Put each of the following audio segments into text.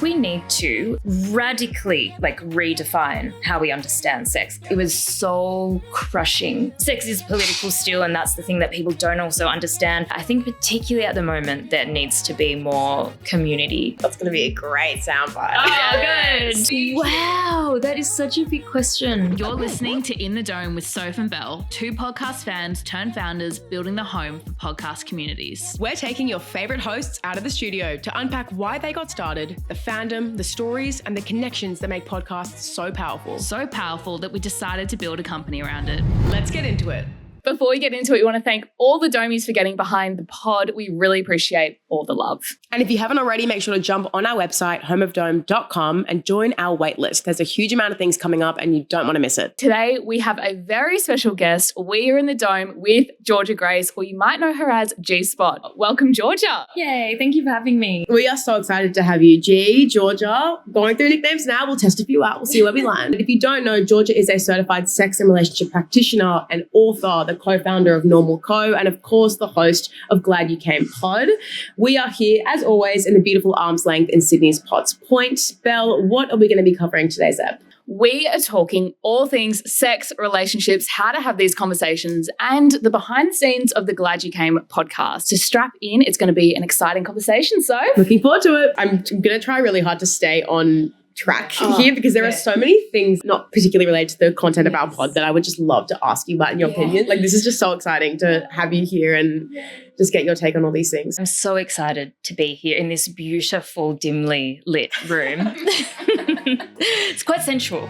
We need to radically redefine how we understand sex. It was so crushing. Sex is political still, and that's the thing that people don't also understand. I think particularly at the moment there needs to be more community. That's going to be a great soundbite. Oh, good. Wow, that is such a big question. You're listening to In the Dome with Soph and Belle, two podcast fans turned founders building the home for podcast communities. We're taking your favourite hosts out of the studio to unpack why they got started, the fandom, the stories, and the connections that make podcasts so powerful. So powerful that we decided to build a company around it. Let's get into it. Before we get into it, we want to thank all the Domies for getting behind the pod. We really appreciate all the love. And if you haven't already, make sure to jump on our website, her.The, and join our waitlist. There's a huge amount of things coming up and you don't want to miss it. Today, we have a very special guest. We are in the Dome with Georgia Grace, or you might know her as G-Spot. Welcome, Georgia. Yay, thank you for having me. We are so excited to have you, G, Georgia. Going through nicknames now, we'll test a few out. We'll see where we land. If you don't know, Georgia is a certified sex and relationship practitioner and author, the co-founder of Normal Co, and of course the host of Glad You Came Pod. We are here, as always, in the beautiful arm's length in Sydney's Potts Point. Belle, what are we going to be covering today's ep? We are talking all things sex, relationships, how to have these conversations, and the behind the scenes of the Glad You Came podcast. So strap in. It's going to be an exciting conversation. So looking forward to it. I'm going to try really hard to stay on track here because there are so many things not particularly related to the content of our pod that I would just love to ask you about in your opinion. Like, this is just so exciting to have you here and just get your take on all these things. I'm so excited to be here in this beautiful, dimly lit room. It's quite sensual.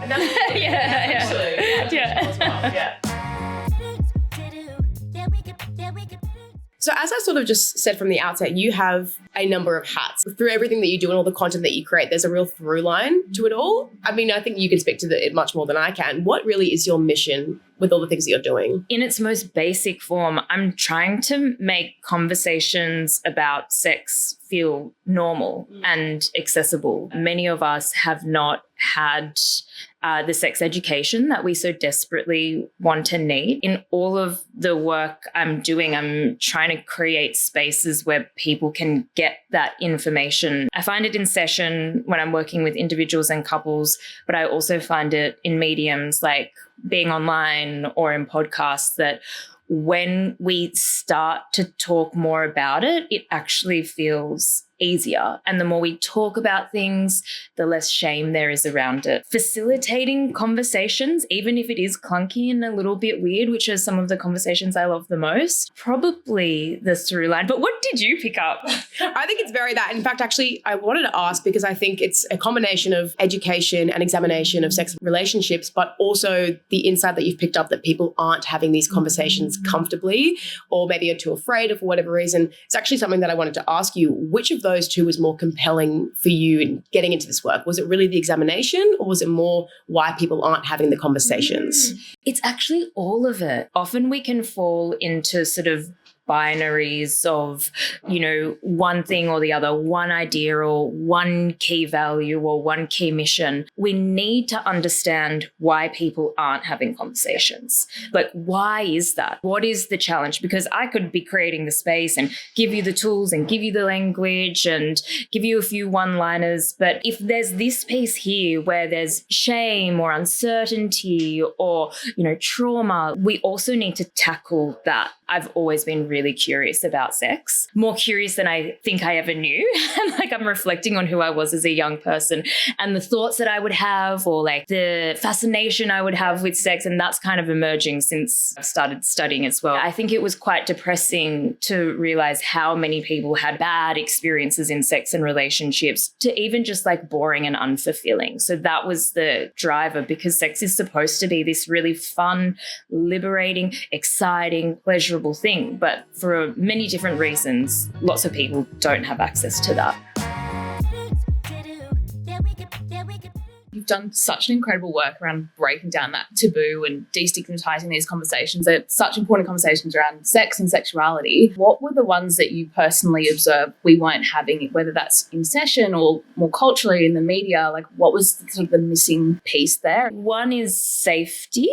Yeah. So as I sort of just said from the outset, you have a number of hats. Through everything that you do and all the content that you create, there's a real through line to it all. I mean, I think you can speak to it much more than I can. What really is your mission with all the things that you're doing? In its most basic form, I'm trying to make conversations about sex feel normal and accessible. Many of us have not had the sex education that we so desperately want and need. In all of the work I'm doing, I'm trying to create spaces where people can get that information. I find it in session when I'm working with individuals and couples, but I also find it in mediums like being online or in podcasts that when we start to talk more about it, it actually feels easier. And the more we talk about things, the less shame there is around it. Facilitating conversations, even if it is clunky and a little bit weird, which are some of the conversations I love the most, probably the through line. But what did you pick up? I think it's very that. In fact, actually, I wanted to ask because I think it's a combination of education and examination of sex relationships, but also the insight that you've picked up that people aren't having these conversations comfortably, or maybe are too afraid of whatever reason. It's actually something that I wanted to ask you. Which of those two was more compelling for you in getting into this work? Was it really the examination, or was it more why people aren't having the conversations? It's actually all of it. Often we can fall into sort of binaries of, one thing or the other, one idea or one key value or one key mission. We need to understand why people aren't having conversations. Like, why is that? What is the challenge? Because I could be creating the space and give you the tools and give you the language and give you a few one-liners. But if there's this piece here where there's shame or uncertainty or, trauma, we also need to tackle that. I've always been really curious about sex, more curious than I think I ever knew. And I'm reflecting on who I was as a young person and the thoughts that I would have, or the fascination I would have with sex. And that's kind of emerging since I've started studying as well. I think it was quite depressing to realize how many people had bad experiences in sex and relationships, to even just boring and unfulfilling. So that was the driver, because sex is supposed to be this really fun, liberating, exciting, pleasurable thing, but for many different reasons, lots of people don't have access to that. You've done such an incredible work around breaking down that taboo and destigmatizing these conversations. They're such important conversations around sex and sexuality. What were the ones that you personally observed we weren't having, whether that's in session or more culturally in the media? What was sort of the missing piece there? One is safety.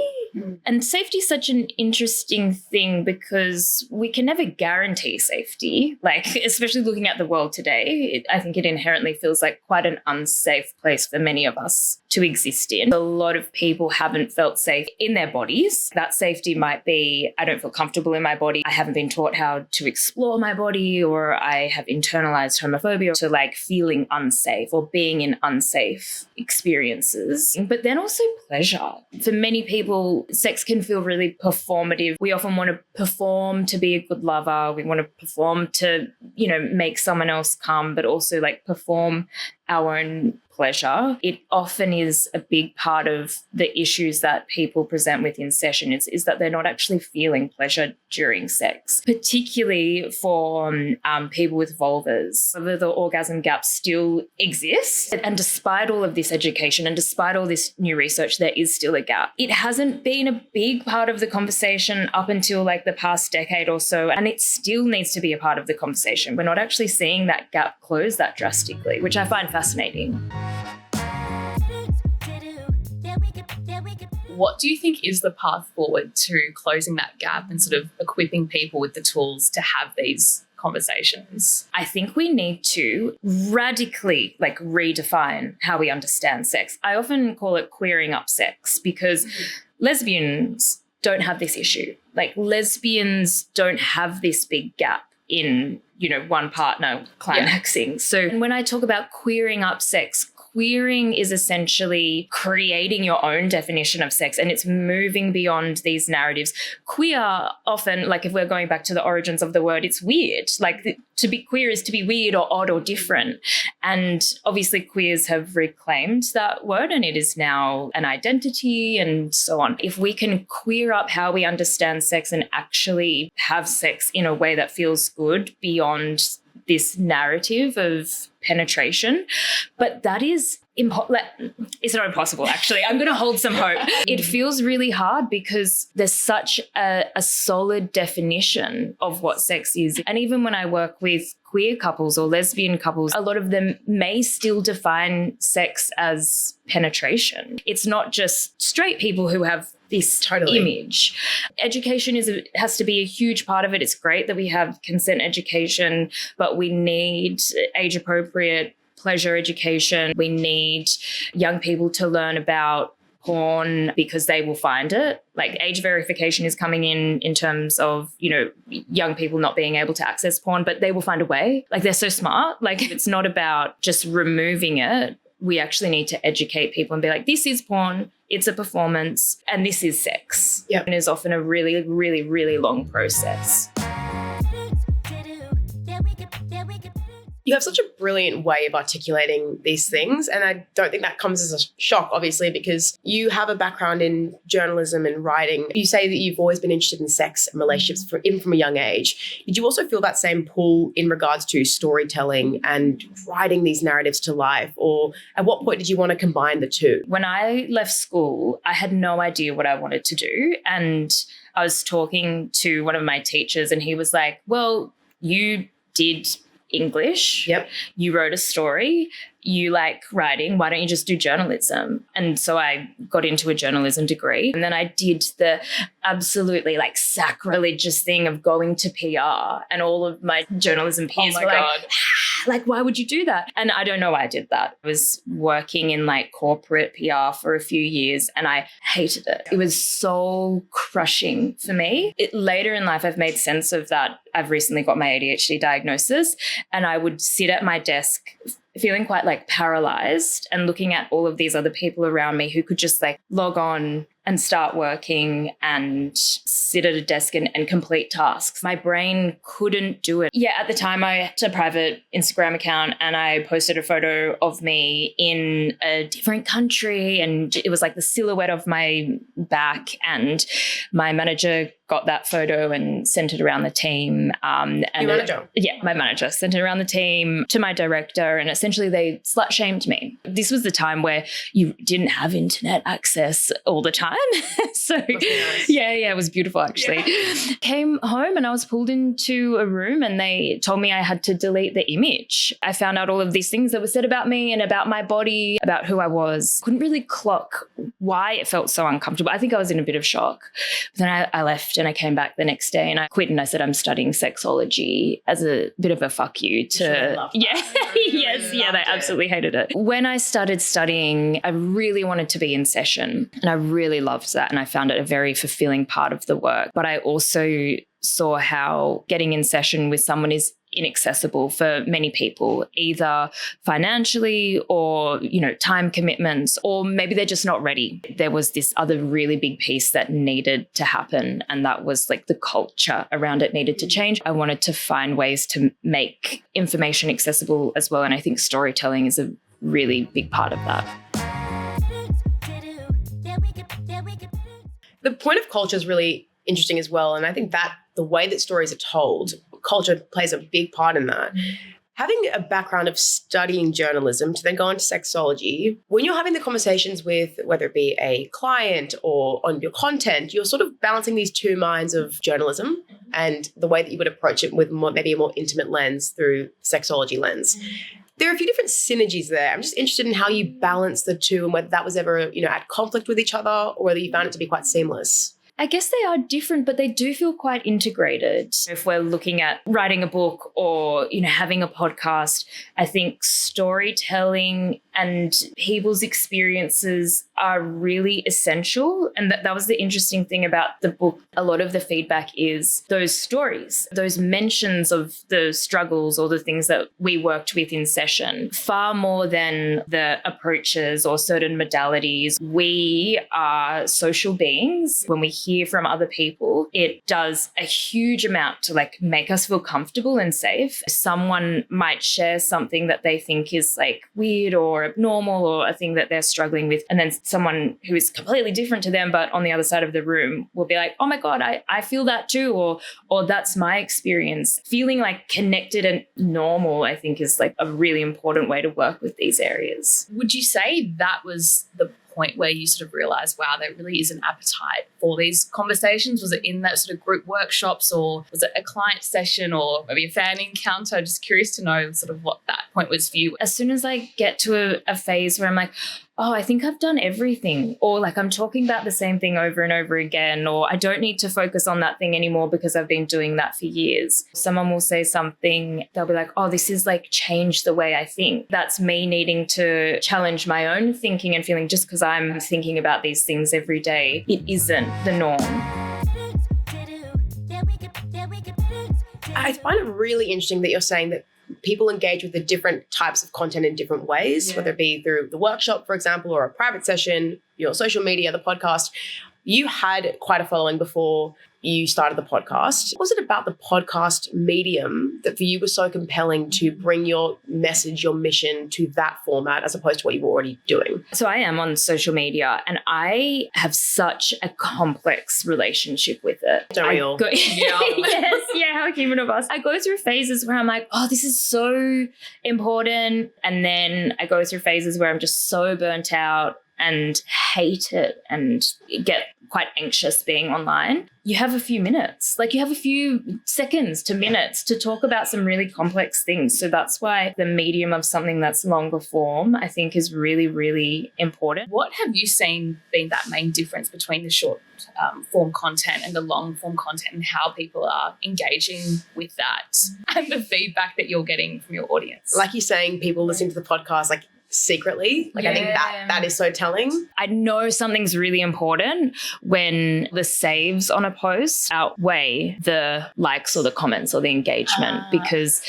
And safety is such an interesting thing because we can never guarantee safety. Like, especially looking at the world today, I think it inherently feels like quite an unsafe place for many of us to exist in. A lot of people haven't felt safe in their bodies. That safety might be, I don't feel comfortable in my body. I haven't been taught how to explore my body, or I have internalized homophobia, to like feeling unsafe or being in unsafe experiences. But then also pleasure. For many people, sex can feel really performative. We often want to perform to be a good lover. We want to perform to, make someone else come, but also like perform our own pleasure. It often is a big part of the issues that people present with in session is that they're not actually feeling pleasure during sex, particularly for people with vulvas. The orgasm gap still exists. And despite all of this education and despite all this new research, there is still a gap. It hasn't been a big part of the conversation up until like the past decade or so, and it still needs to be a part of the conversation. We're not actually seeing that gap close that drastically, which I find fascinating. What do you think is the path forward to closing that gap and sort of equipping people with the tools to have these conversations? I think we need to radically redefine how we understand sex. I often call it queering up sex because lesbians don't have this issue. Like, lesbians don't have this big gap in, one partner climaxing. Yeah. So when I talk about queering up sex, queering is essentially creating your own definition of sex, and it's moving beyond these narratives. Queer often, like if we're going back to the origins of the word, it's weird. Like to be queer is to be weird or odd or different. And obviously queers have reclaimed that word and it is now an identity and so on. If we can queer up how we understand sex and actually have sex in a way that feels good beyond this narrative of penetration, but that is it's not impossible, actually. I'm going to hold some hope. It feels really hard because there's such a solid definition of what sex is. And even when I work with queer couples or lesbian couples, a lot of them may still define sex as penetration. It's not just straight people who have this image. Education has to be a huge part of it. It's great that we have consent education, but we need age-appropriate pleasure education. We need young people to learn about porn because they will find it. Like, age verification is coming in terms of, young people not being able to access porn, but they will find a way. Like, they're so smart. Like, it's not about just removing it. We actually need to educate people and be like, this is porn, it's a performance, and this is sex. Yep. And it's often a really, really, really long process. You have such a brilliant way of articulating these things, and I don't think that comes as a shock, obviously, because you have a background in journalism and writing. You say that you've always been interested in sex and relationships from a young age. Did you also feel that same pull in regards to storytelling and writing these narratives to life, or at what point did you want to combine the two? When I left school, I had no idea what I wanted to do, and I was talking to one of my teachers and he was like, well, you did English. Yep. You wrote a story. You like writing. Why don't you just do journalism? And so I got into a journalism degree. And then I did the absolutely sacrilegious thing of going to PR. And all of my journalism peers were like, why would you do that? And I don't know why I did that. I was working in corporate PR for a few years and I hated it. It was so crushing for me. Later in life, I've made sense of that. I've recently got my ADHD diagnosis and I would sit at my desk feeling quite paralyzed and looking at all of these other people around me who could just log on and start working and sit at a desk and complete tasks. My brain couldn't do it. Yeah, at the time I had a private Instagram account and I posted a photo of me in a different country and it was the silhouette of my back, and my manager got that photo and sent it around the team. Your manager? My manager sent it around the team to my director and essentially they slut-shamed me. This was the time where you didn't have internet access all the time. time. So nice. yeah, it was beautiful actually. Yeah. Came home and I was pulled into a room and they told me I had to delete the image. I found out all of these things that were said about me and about my body, about who I was. Couldn't really clock why it felt so uncomfortable. I think I was in a bit of shock. But then I left and I came back the next day and I quit and I said I'm studying sexology as a bit of a fuck you to they absolutely hated it. When I started studying, I really wanted to be in session and I really loved that and I found it a very fulfilling part of the work. But I also saw how getting in session with someone is inaccessible for many people, either financially or, time commitments, or maybe they're just not ready. There was this other really big piece that needed to happen, and that was like the culture around it needed to change. I wanted to find ways to make information accessible as well, and I think storytelling is a really big part of that. The point of culture is really interesting as well, and I think that the way that stories are told, culture plays a big part in that. Having a background of studying journalism to then go into sexology, when you're having the conversations with whether it be a client or on your content, you're sort of balancing these two minds of journalism and the way that you would approach it with maybe a more intimate lens through sexology lens. There are a few different synergies there. I'm just interested in how you balance the two and whether that was ever, at conflict with each other or whether you found it to be quite seamless. I guess they are different, but they do feel quite integrated. If we're looking at writing a book or, having a podcast, I think storytelling and people's experiences are really essential. And that was the interesting thing about the book. A lot of the feedback is those stories, those mentions of the struggles or the things that we worked with in session, far more than the approaches or certain modalities. We are social beings. When we hear from other people, it does a huge amount to make us feel comfortable and safe. Someone might share something that they think is weird or abnormal or a thing that they're struggling with, and then someone who is completely different to them but on the other side of the room will be like, oh my God, I feel that too, or that's my experience. Feeling connected and normal, I think, is a really important way to work with these areas. Would you say that was the point where you sort of realized, wow, there really is an appetite for these conversations? Was it in that sort of group workshops, or was it a client session, or maybe a fan encounter? Just curious to know sort of what that point was for you. As soon as I get to a phase where I'm like, oh, I think I've done everything, or I'm talking about the same thing over and over again, or I don't need to focus on that thing anymore because I've been doing that for years. Someone will say something, they'll be like, oh, this is changed the way I think. That's me needing to challenge my own thinking and feeling. Just because I'm thinking about these things every day, it isn't the norm. I find it really interesting that you're saying that people engage with the different types of content in different ways, whether it be through the workshop, for example, or a private session, your social media, the podcast. You had quite a following before you started the podcast. What was it about the podcast medium that for you was so compelling to bring your message, your mission to that format as opposed to what you were already doing? So I am on social media and I have such a complex relationship with it. Don't we all? How human of us. I go through phases where I'm like, oh, this is so important. And then I go through phases where I'm just so burnt out and hate it and get quite anxious being online. You have a few minutes, you have a few seconds to minutes to talk about some really complex things. So that's why the medium of something that's longer form, I think, is really, really important. What have you seen being that main difference between the short form content and the long form content, and how people are engaging with that and the feedback that you're getting from your audience? Like you're saying, people listening to the podcast, secretly. I think that is so telling. I know something's really important when the saves on a post outweigh the likes or the comments or the engagement, because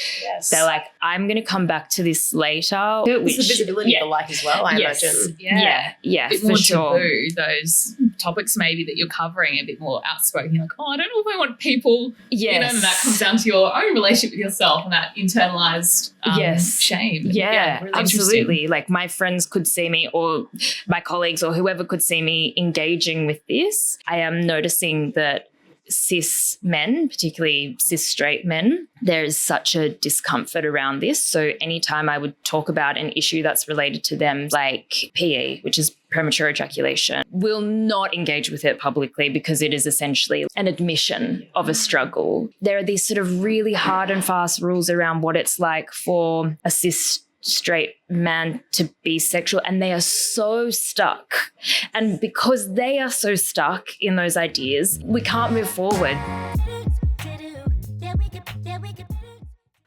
they're like, I'm going to come back to this later. It's the visibility of the like as well, I imagine. Yeah, a bit for more sure. Taboo, those topics maybe that you're covering, a bit more outspoken. You're like, oh, I don't know if I want people, and that comes down to your own relationship with yourself and that internalized shame. Yeah, really absolutely. My friends could see me, or my colleagues or whoever could see me engaging with this. I am noticing that cis men, particularly cis straight men, there is such a discomfort around this. So anytime I would talk about an issue that's related to them, like PE, which is premature ejaculation, will not engage with it publicly because it is essentially an admission of a struggle. There are these sort of really hard and fast rules around what it's like for a cis straight man to be sexual, and they are so stuck. And because they are so stuck in those ideas, we can't move forward.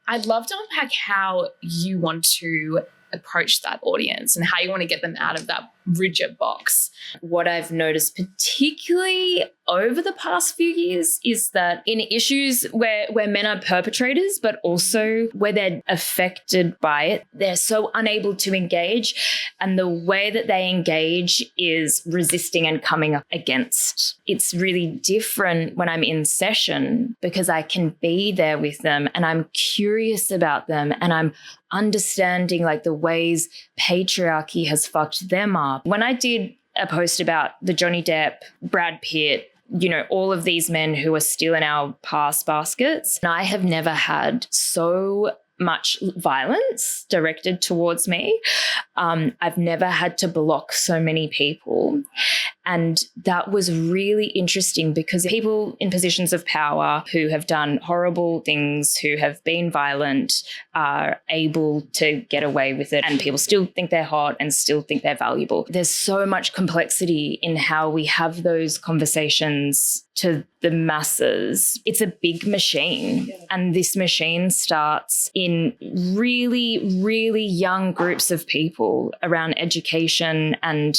I'd love to unpack how you want to approach that audience and how you want to get them out of that rigid box. What I've noticed particularly over the past few years is that in issues where men are perpetrators, but also where they're affected by it, they're so unable to engage. And the way that they engage is resisting and coming up against. It's really different when I'm in session because I can be there with them and I'm curious about them and I'm understanding like the ways patriarchy has fucked them up. When I did a post about the Johnny Depp, Brad Pitt, all of these men who are still in our past baskets, and I have never had so much violence directed towards me. I've never had to block so many people. And that was really interesting because people in positions of power who have done horrible things, who have been violent, are able to get away with it. And people still think they're hot and still think they're valuable. There's so much complexity in how we have those conversations to the masses. It's a big machine. And this machine starts in really, really young groups of people around education and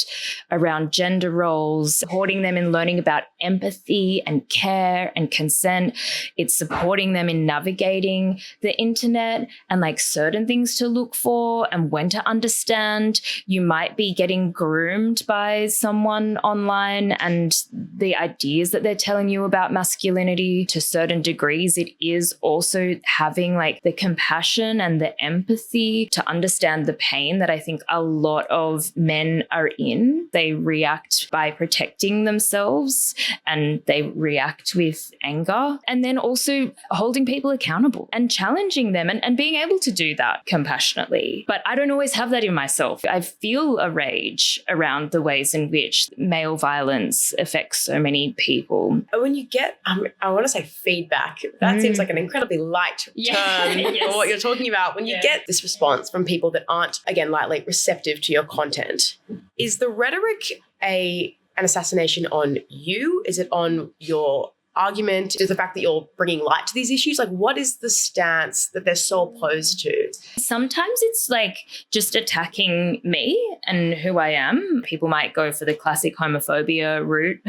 around gender roles, supporting them in learning about empathy and care and consent. It's supporting them in navigating the internet and like certain things to look for and when to understand. You might be getting groomed by someone online and the ideas that they're telling you about masculinity to certain degrees. It is also having like the compassion and the empathy to understand the pain that I think a lot of men are in. They react by protecting themselves and they react with anger, and then also holding people accountable and challenging them and being able to do that compassionately. But I don't always have that in myself. I feel a rage around the ways in which male violence affects so many people. When you get, I want to say feedback, that seems like an incredibly light term for what you're talking about. When you get this response from people that aren't, again, lightly receptive to your content, is the rhetoric an assassination on you? Is it on your argument? Is the fact that you're bringing light to these issues? Like, what is the stance that they're so opposed to? Sometimes it's like just attacking me and who I am. People might go for the classic homophobia route,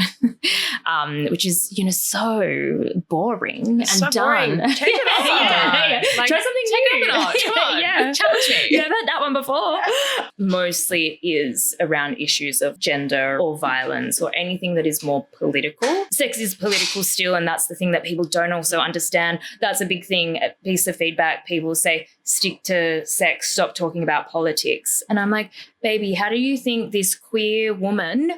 which is, so boring and so done. Boring. Take it off. Like, try something take new. it up a notch. Come on. Challenge me. Yeah, I've heard that one before. Mostly it is around issues of gender or violence or anything that is more political. Sex is political still, and that's the thing that people don't also understand. That's a big thing, a piece of feedback. People say, stick to sex, stop talking about politics. And I'm like, baby, how do you think this queer woman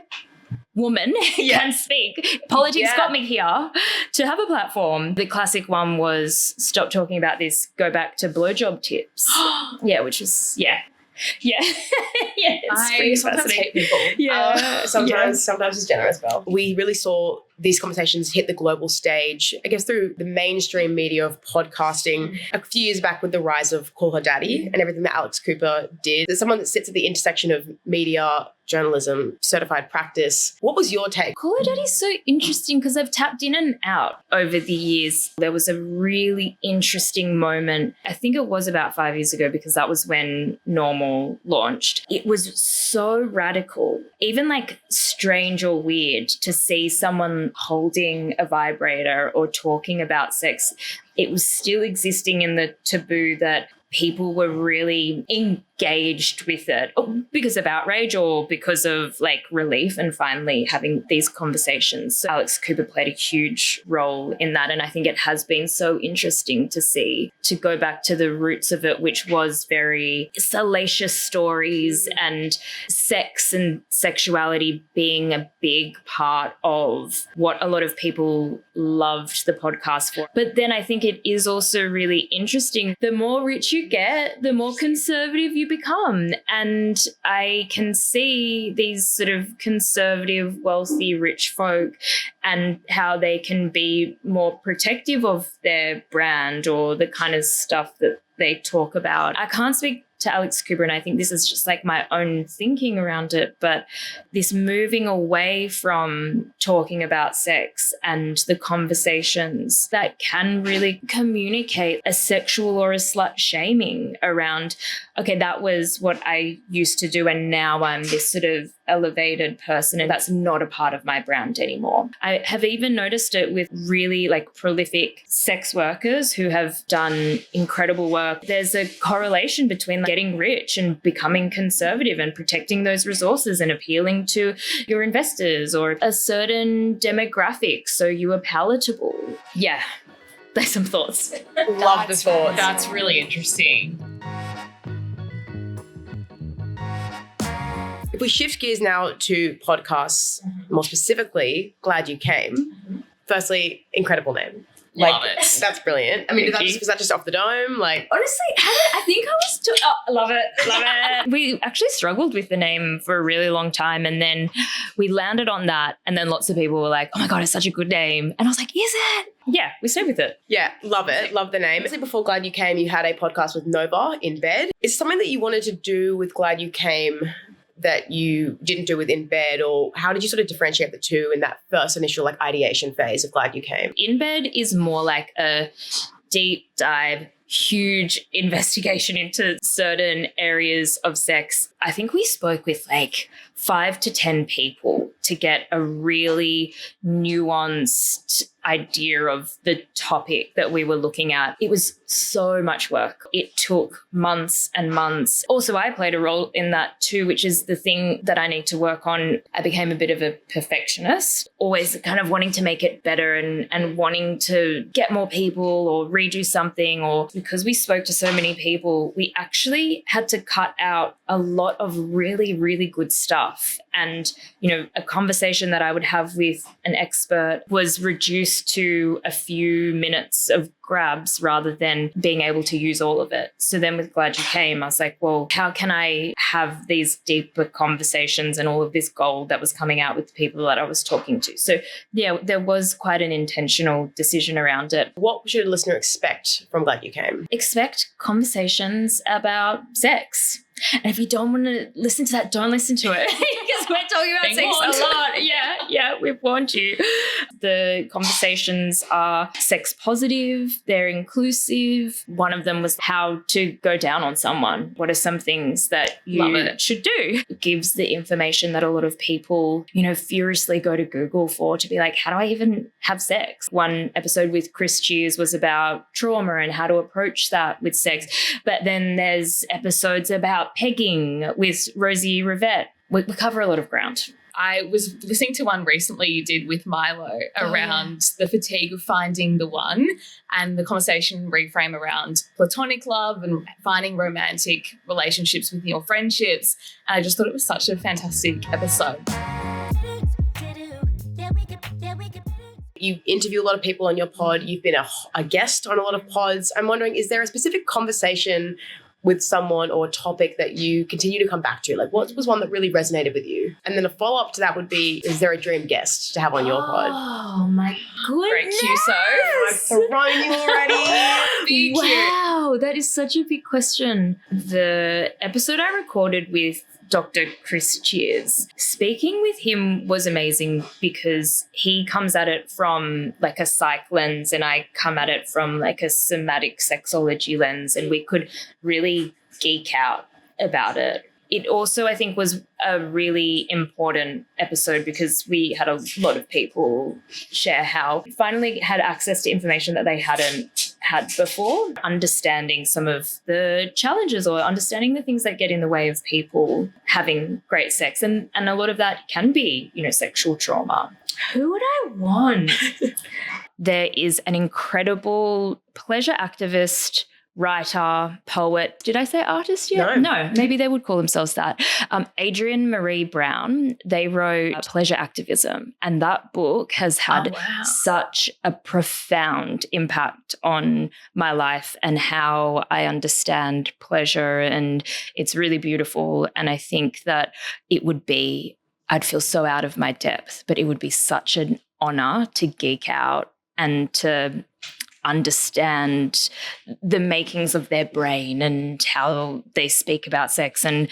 can speak? Politics got me here to have a platform. The classic one was stop talking about this, go back to blowjob tips. Which was, it's pretty sometimes hate people. Sometimes it's generous, Belle. We really saw these conversations hit the global stage, I guess, through the mainstream media of podcasting a few years back with the rise of Call Her Daddy and everything that Alex Cooper did. There's someone that sits at the intersection of media, journalism, certified practice. What was your take? Call Her Daddy is so interesting because I've tapped in and out over the years. There was a really interesting moment. I think it was about 5 years ago because that was when Normal launched. It was so radical, even like strange or weird to see someone holding a vibrator or talking about sex. It was still existing in the taboo that people were really engaged with it because of outrage or because of like relief and finally having these conversations. So Alex Cooper played a huge role in that. And I think it has been so interesting to see, to go back to the roots of it, which was very salacious stories and sex and sexuality being a big part of what a lot of people loved the podcast for. But then I think it is also really interesting. The more rich you get, the more conservative you become. And I can see these sort of conservative, wealthy, rich folk and how they can be more protective of their brand or the kind of stuff that they talk about. I can't speak to Alex Cooper, and I think this is just like my own thinking around it, but this moving away from talking about sex and the conversations that can really communicate a sexual or a slut shaming around, okay, that was what I used to do and now I'm this sort of elevated person and that's not a part of my brand anymore. I have even noticed it with really like prolific sex workers who have done incredible work. There's a correlation between getting rich and becoming conservative and protecting those resources and appealing to your investors or a certain demographic so you are palatable. Yeah, there's some thoughts. Love the thoughts. That's really interesting. If we shift gears now to podcasts, more specifically, Glad You Came. Firstly, incredible name. Love it. That's brilliant. I mean, was that just off the dome? Like, honestly, I think I was love it. We actually struggled with the name for a really long time, and then we landed on that, and then lots of people were like, oh my God, it's such a good name. And I was like, is it? Yeah, we stayed with it. Yeah, love it. Love the name. Before Glad You Came, you had a podcast with Nova in bed. Is something that you wanted to do with Glad You Came that you didn't do with In Bed, or how did you sort of differentiate the two in that first initial like ideation phase of Glad You Came? In Bed is more like a deep dive, huge investigation into certain areas of sex. I think we spoke with like 5 to 10 people to get a really nuanced idea of the topic that we were looking at. It was so much work. It took months and months. Also, I played a role in that too, which is the thing that I need to work on. I became a bit of a perfectionist, always kind of wanting to make it better and wanting to get more people or redo something. Or because we spoke to so many people, we actually had to cut out a lot of really, really good stuff. And, you know, a conversation that I would have with an expert was reduced to a few minutes of grabs rather than being able to use all of it. So then with Glad You Came, I was like, well, how can I have these deeper conversations and all of this gold that was coming out with the people that I was talking to? So yeah, there was quite an intentional decision around it. What should a listener expect from Glad You Came? Expect conversations about sex. And if you don't want to listen to that, don't listen to it because we're talking about sex a lot. Yeah, we've warned you. The conversations are sex positive, they're inclusive. One of them was how to go down on someone. What are some things that you should do? It gives the information that a lot of people, you know, furiously go to Google for to be like, how do I even have sex? One episode with Chris Cheers was about trauma and how to approach that with sex. But then there's episodes about pegging with Rosie Rivette. We cover a lot of ground. I was listening to one recently you did with Milo around the fatigue of finding the one and the conversation reframe around platonic love and finding romantic relationships within your friendships. And I just thought it was such a fantastic episode. You interview a lot of people on your pod. You've been a guest on a lot of pods. I'm wondering, is there a specific conversation with someone or a topic that you continue to come back to? Like, what was one that really resonated with you? And then a follow-up to that would be, is there a dream guest to have on your pod? Oh my goodness. Great cue, so. I've thrown you already. Wow, that is such a big question. The episode I recorded with Dr. Chris Cheers, speaking with him was amazing because he comes at it from like a psych lens and I come at it from like a somatic sexology lens, and we could really geek out about it. It also, I think, was a really important episode because we had a lot of people share how we finally had access to information that they hadn't had before, understanding some of the challenges or understanding the things that get in the way of people having great sex. And a lot of that can be, sexual trauma. Who would I want? There is an incredible pleasure activist, writer, poet. Did I say artist yet? No, maybe they would call themselves that. Adrienne Marie Brown, they wrote Pleasure Activism. And that book has had such a profound impact on my life and how I understand pleasure. And it's really beautiful. And I think that I'd feel so out of my depth, but it would be such an honor to geek out and to understand the makings of their brain and how they speak about sex, and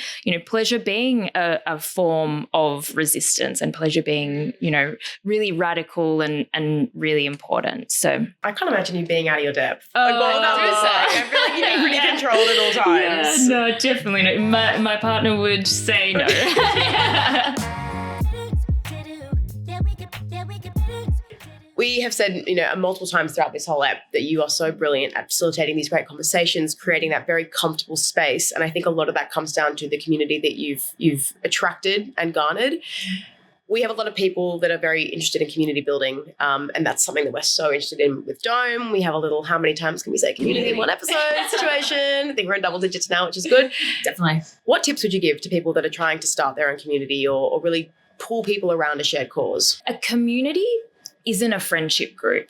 pleasure being a form of resistance, and pleasure being really radical and really important. So I can't imagine you being out of your depth. I feel like you'd be pretty controlled at all times. Yeah, no, definitely not. My partner would say no. We have said, multiple times throughout this whole app that you are so brilliant at facilitating these great conversations, creating that very comfortable space. And I think a lot of that comes down to the community that you've attracted and garnered. We have a lot of people that are very interested in community building, and that's something that we're so interested in with Dome. We have a little, how many times can we say community in one episode situation? I think we're in double digits now, which is good. Definitely. What tips would you give to people that are trying to start their own community or really pull people around a shared cause? A community isn't a friendship group.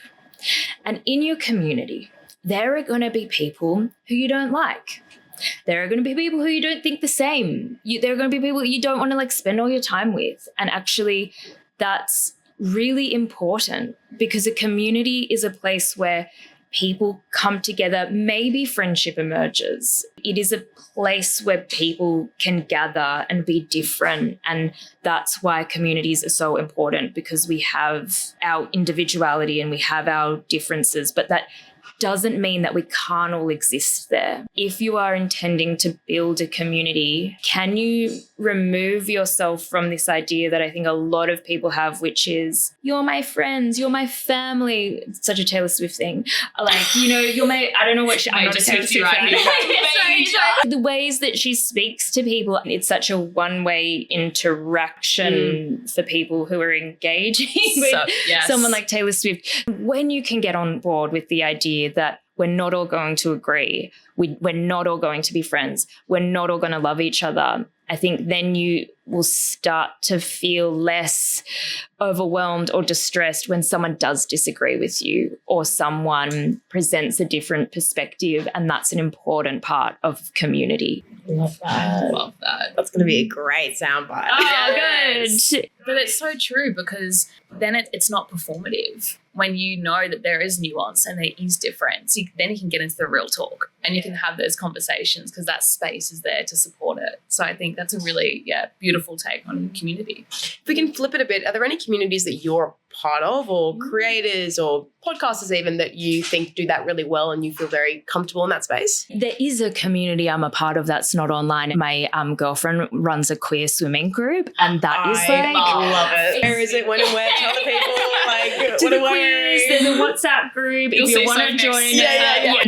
And in your community, there are going to be people who you don't like. There are going to be people who you don't think the same. There are going to be people you don't want to spend all your time with. And actually, that's really important, because a community is a place where people come together. Maybe friendship emerges. It is a place where people can gather and be different. And that's why communities are so important, because we have our individuality and we have our differences, but that doesn't mean that we can't all exist there. If you are intending to build a community, can you remove yourself from this idea that I think a lot of people have, which is, you're my friends, you're my family. It's such a Taylor Swift thing. You're my, I don't know what I'm not a Taylor Swift fan. The ways that she speaks to people, it's such a one-way interaction for people who are engaging with someone like Taylor Swift. When you can get on board with the idea that we're not all going to agree, we're not all going to be friends, we're not all going to love each other, I think then you will start to feel less overwhelmed or distressed when someone does disagree with you or someone presents a different perspective, and that's an important part of community. Love that. That's going to be a great soundbite. Oh, good. But it's so true, because then it's not performative. When you know that there is nuance and there is difference, then you can get into the real talk and you can have those conversations, because that space is there to support it. So I think that's a really, beautiful take on community. If we can flip it a bit, are there any communities that you're part of, or creators or podcasters even, that you think do that really well and you feel very comfortable in that space? There is a community I'm a part of that's not online. My girlfriend runs a queer swimming group, and that is I love it. Where is it? When and where? Tell the people. To the queers, there's a WhatsApp group. If you want to join,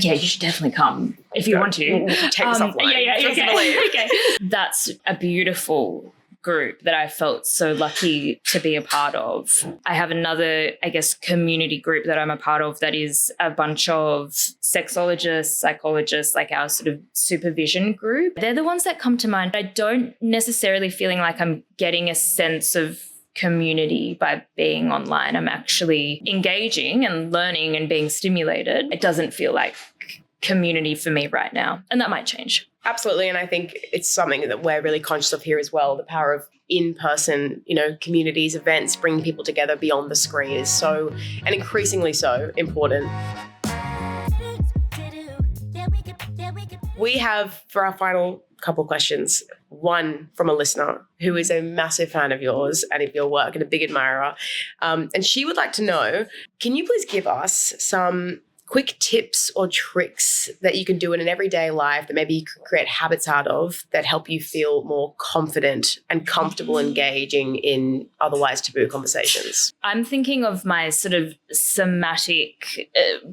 you should definitely come if you want to. Take us offline. Okay. That's a beautiful group that I felt so lucky to be a part of. I have another, community group that I'm a part of that is a bunch of sexologists, psychologists, like our sort of supervision group. They're the ones that come to mind. I don't necessarily feeling like I'm getting a sense of community by being online. I'm actually engaging and learning and being stimulated. It doesn't feel like community for me right now, and that might change. Absolutely. And I think it's something that we're really conscious of here as well. The power of in-person, communities, events, bringing people together beyond the screen is so, and increasingly so, important. We have, for our final couple questions, one from a listener who is a massive fan of yours and of your work and a big admirer. And she would like to know, can you please give us some quick tips or tricks that you can do in an everyday life that maybe you can create habits out of that help you feel more confident and comfortable engaging in otherwise taboo conversations? I'm thinking of my sort of somatic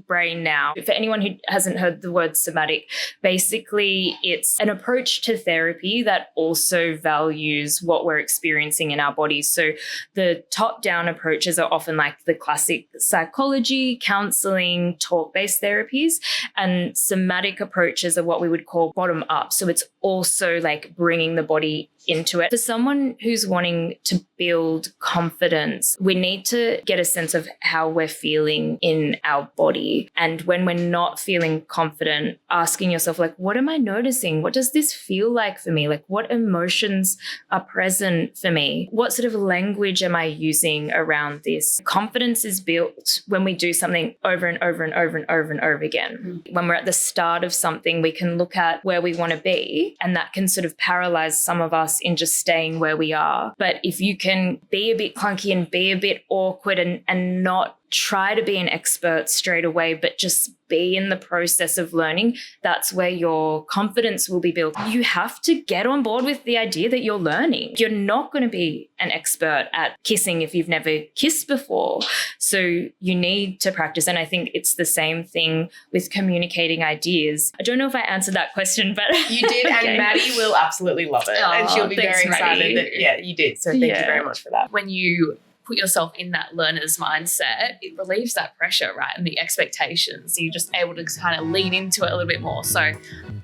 brain now. For anyone who hasn't heard the word somatic, basically it's an approach to therapy that also values what we're experiencing in our bodies. So the top-down approaches are often like the classic psychology, counseling, talk-based therapies, and somatic approaches are what we would call bottom-up. So it's also like bringing the body into it. For someone who's wanting to build confidence, we need to get a sense of how we're feeling in our body. And when we're not feeling confident, asking yourself, like, what am I noticing? What does this feel like for me? Like, what emotions are present for me? What sort of language am I using around this? Confidence is built when we do something over and over and over and over and over again. When we're at the start of something, we can look at where we want to be, and that can sort of paralyze some of us in just staying where we are. But if you can be a bit clunky and be a bit awkward and not try to be an expert straight away, but just be in the process of learning, that's where your confidence will be built. You have to get on board with the idea that you're learning. You're not going to be an expert at kissing if you've never kissed before. So you need to practice. And I think it's the same thing with communicating ideas. I don't know if I answered that question, but you did. Okay. And Maddie will absolutely love it. Oh, and she'll be thanks, very excited Maddie. that, you did. So thank you very much for that. When you put yourself in that learner's mindset, it relieves that pressure, right? And the expectations. So you're just able to kind of lean into it a little bit more. So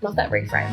love that reframe.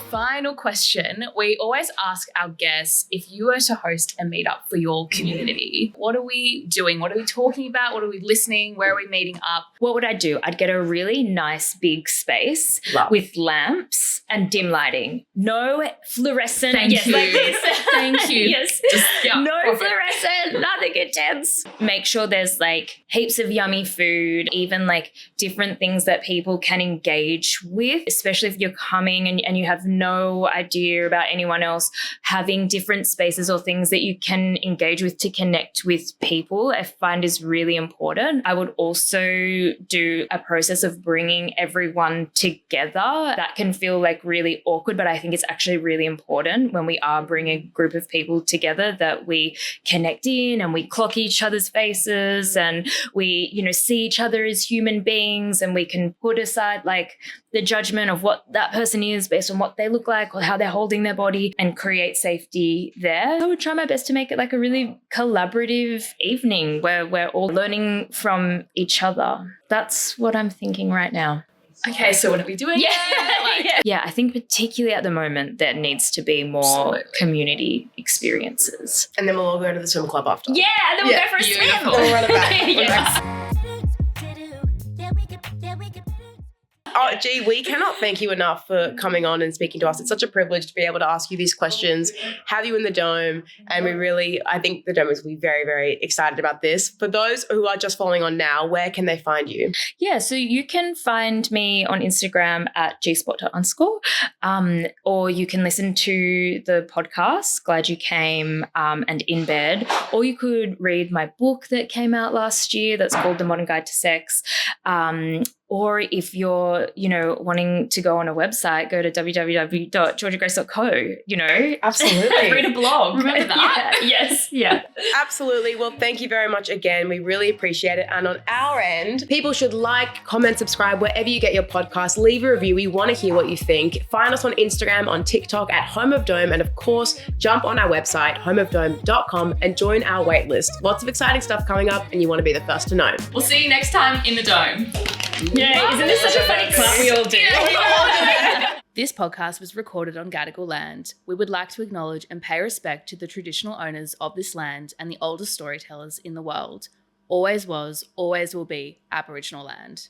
Final question. We always ask our guests, if you were to host a meetup for your community, what are we doing? What are we talking about? What are we listening? Where are we meeting up? What would I do? I'd get a really nice big space with lamps and dim lighting. No fluorescent. Thank you. Like this. Thank you. Yes. No fluorescent, nothing intense. Make sure there's like heaps of yummy food, even like different things that people can engage with, especially if you're coming and you have no idea about anyone else. Having different spaces or things that you can engage with to connect with people, I find is really important. I would also do a process of bringing everyone together. That can feel like really awkward, but I think it's actually really important when we are bringing a group of people together that we connect in and we clock each other's faces and we, see each other as human beings, and we can put aside like the judgment of what that person is based on what they look like or how they're holding their body, and create safety there. I would try my best to make it like a really collaborative evening where we're all learning from each other. That's what I'm thinking right now. Okay, so what are we doing? Yeah, I think particularly at the moment there needs to be more community experiences. And then we'll all go to the swim club after. Yeah, and then we'll go for a swim. Beautiful. Then we'll run it back. Yes. Oh, gee, we cannot thank you enough for coming on and speaking to us. It's such a privilege to be able to ask you these questions, have you in the Dome. And I think the Dome is be very, very excited about this. For those who are just following on now, where can they find you? Yeah, so you can find me on Instagram at gspotter_, or you can listen to the podcast, Glad You Came, and In Bed, or you could read my book that came out last year that's called The Modern Guide to Sex. Or if you're, wanting to go on a website, go to www.georgiagrace.co, Absolutely. Read a blog. Remember that? Yeah. Yes. Yeah. Absolutely. Well, thank you very much again. We really appreciate it. And on our end, people should like, comment, subscribe wherever you get your podcast. Leave a review. We want to hear what you think. Find us on Instagram, on TikTok at Home of Dome. And of course, jump on our website, homeofdome.com, and join our waitlist. Lots of exciting stuff coming up, and you want to be the first to know. We'll see you next time in the Dome. Yeah. Isn't this such a funny clap we all do? This podcast was recorded on Gadigal land. We would like to acknowledge and pay respect to the traditional owners of this land and the oldest storytellers in the world. Always was, always will be Aboriginal land.